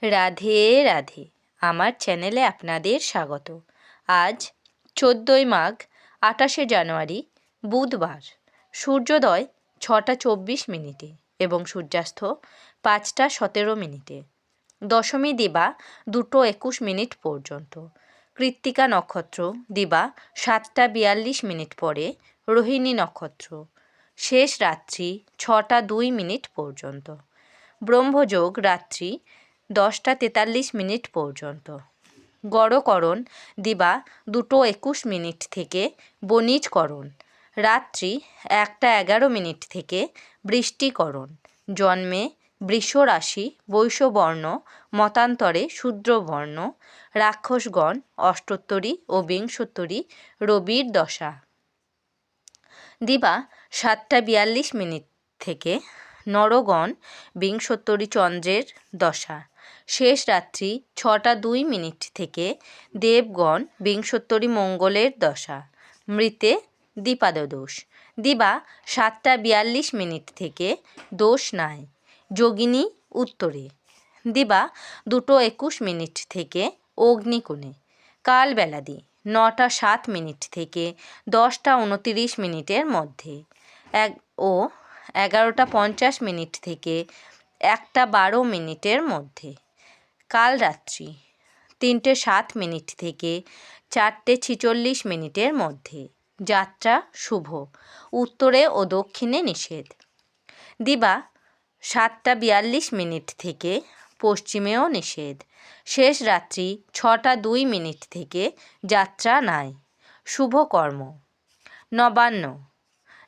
রাধে রাধে, আমার চ্যানেলে আপনাদের স্বাগত। আজ 14ই মাঘ, 28শে জানুয়ারি, বুধবার। সূর্যোদয় 6টা 24 মিনিটে এবং সূর্যাস্ত 5টা 17 মিনিটে। দশমী দিবা 2টো 21 মিনিট পর্যন্ত। কৃত্তিকা নক্ষত্র দিবা 7টা 42 মিনিট পরে। রোহিণী নক্ষত্র শেষ রাত্রি 6টা 2 মিনিট পর্যন্ত। ব্রহ্মযোগ রাত্রি 10টা 43 মিনিট পর্যন্ত। গড়করণ দিবা 2টো 21 মিনিট থেকে বণিজকরণ রাত্রি 1টা 11 মিনিট থেকে বৃষ্টিকরণ। জন্মে বৃষ রাশি, বৈশ্যবর্ণ, মতান্তরে শূদ্রবর্ণ, রাক্ষসগণ, অষ্টোত্তরী ও বিংশোত্তরী রবির দশা। দিবা 7টা 42 মিনিট থেকে নরগণ, বিংশোত্তরী চন্দ্রের দশা। শেষ রাত্রি 6টা 2 মিনিট থেকে দেবগণ, বিংশোত্তরী মঙ্গলের দশা। মৃতে দ্বিপাদদোষ দিবা 7টা 42 মিনিট থেকে দোষ নাই। যোগিনী উত্তরে দিবা 2টো 21 মিনিট থেকে অগ্নিকোণে। কালবেলাদি 9টা 7 মিনিট থেকে 10টা 29 মিনিটের মধ্যে ও 11টা 50 মিনিট থেকে 1টা 12 মিনিটের মধ্যে। কাল রাত্রি 3টে 7 মিনিট থেকে 4টে 46 মিনিটের মধ্যে। যাত্রা শুভ, উত্তরে ও দক্ষিণে নিষেধ। দিবা 7টা 42 মিনিট থেকে পশ্চিমেও নিষেধ। শেষ রাত্রি 6টা 2 মিনিট থেকে যাত্রা নাই। শুভ কর্ম নবান্ন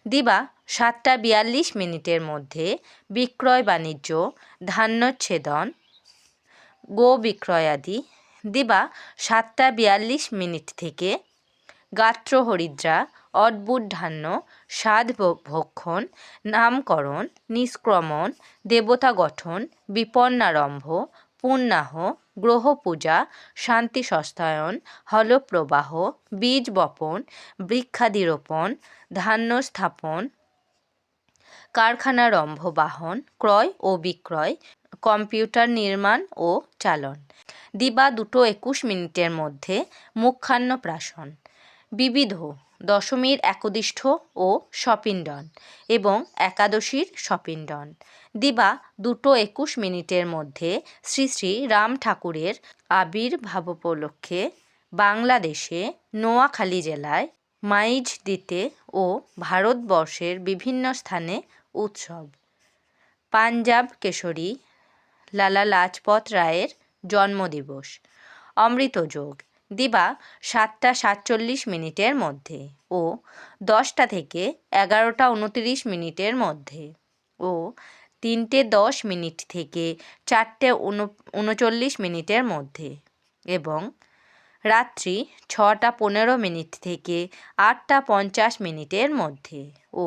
দিবা 7টা 42 মিনিটের মধ্যে বিক্রয় বাণিজ্য, ধান্যচ্ছেদন, গো বিক্রয়াদি। দিবা 7টা 42 মিনিট থেকে গাত্র হরিদ্রা, অদ্ভুত ধান্য, সাধ ভক্ষণ, নামকরণ, নিষ্ক্রমণ, দেবতা গঠন, বিপন্নারম্ভ, পুণ্যাহ, গ্রহ পূজা, শান্তি সস্তায়ন, হলপ্রবাহ, বীজ বপন, বৃক্ষাদিরোপণ, ধান্য স্থাপন, কারখানারম্ভ, বাহন ক্রয় ও বিক্রয়, কম্পিউটার নির্মাণ ও চালন। দিবা 2টো 21 মিনিটের মধ্যে মুখান্নপ্রাশন। বিবিধ দশমীর একদিষ্ঠ ও সপিণ্ডন এবং একাদশীর সপিণ্ডন। দিবা 2টো 21 মিনিটের মধ্যে শ্রী শ্রী রাম ঠাকুরের আবির্ভাবোপলক্ষে বাংলাদেশে নোয়াখালী জেলায় মাইজদীতে ও ভারতবর্ষের বিভিন্ন স্থানে উৎসব। পাঞ্জাব কেশরী লালা লাজপত রায়ের জন্মদিবস। অমৃতযোগ দিবা 7টা 47 মিনিটের মধ্যে ও 10টা থেকে 11টা 29 মিনিটের মধ্যে ও 3টে 10 মিনিট থেকে 4টে 39 মিনিটের মধ্যে এবং রাত্রি 6টা 15 মিনিট থেকে 8টা 50 মিনিটের মধ্যে ও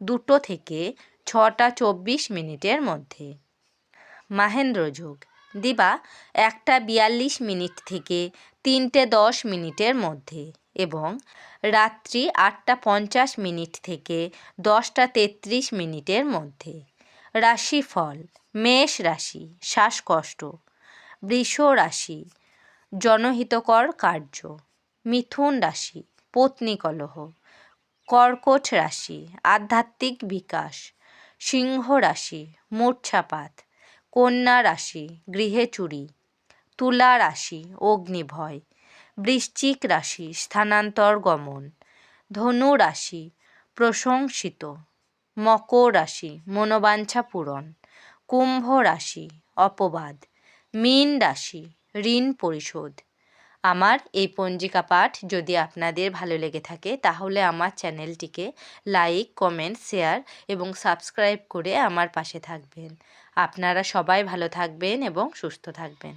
2টো থেকে 6টা 24 মিনিটের মধ্যে। মাহেন্দ্রযোগ দিবা 1টা 42 মিনিট থেকে 3টে 10 মিনিটের মধ্যে এবং রাত্রি 8টা 50 মিনিট থেকে 10টা 33 মিনিটের মধ্যে। রাশিফল মেষ রাশি, শ্বাসকষ্ট। বৃষ রাশি, জনহিতকর কার্য। মিথুন রাশি, পত্নী কলহ। কর্কট রাশি, আধ্যাত্মিক বিকাশ। সিংহ রাশি, মূর্ছাপাত। কন্যা রাশি, গৃহে চুরি। তুলা রাশি, অগ্নিভয়। বৃশ্চিক রাশি, স্থানান্তর গমন। ধনু রাশি, প্রশংসিত। মকর রাশি, মনোবাঞ্ছা পূরণ। কুম্ভ রাশি, অপবাদ। মীন রাশি, ঋণ পরিশোধ। আমার এই পঞ্জিকা পাঠ যদি আপনাদের ভালো লেগে থাকে তাহলে আমার চ্যানেলটিকে লাইক, কমেন্ট, শেয়ার এবং সাবস্ক্রাইব করে আমার পাশে থাকবেন। আপনারা সবাই ভালো থাকবেন এবং সুস্থ থাকবেন।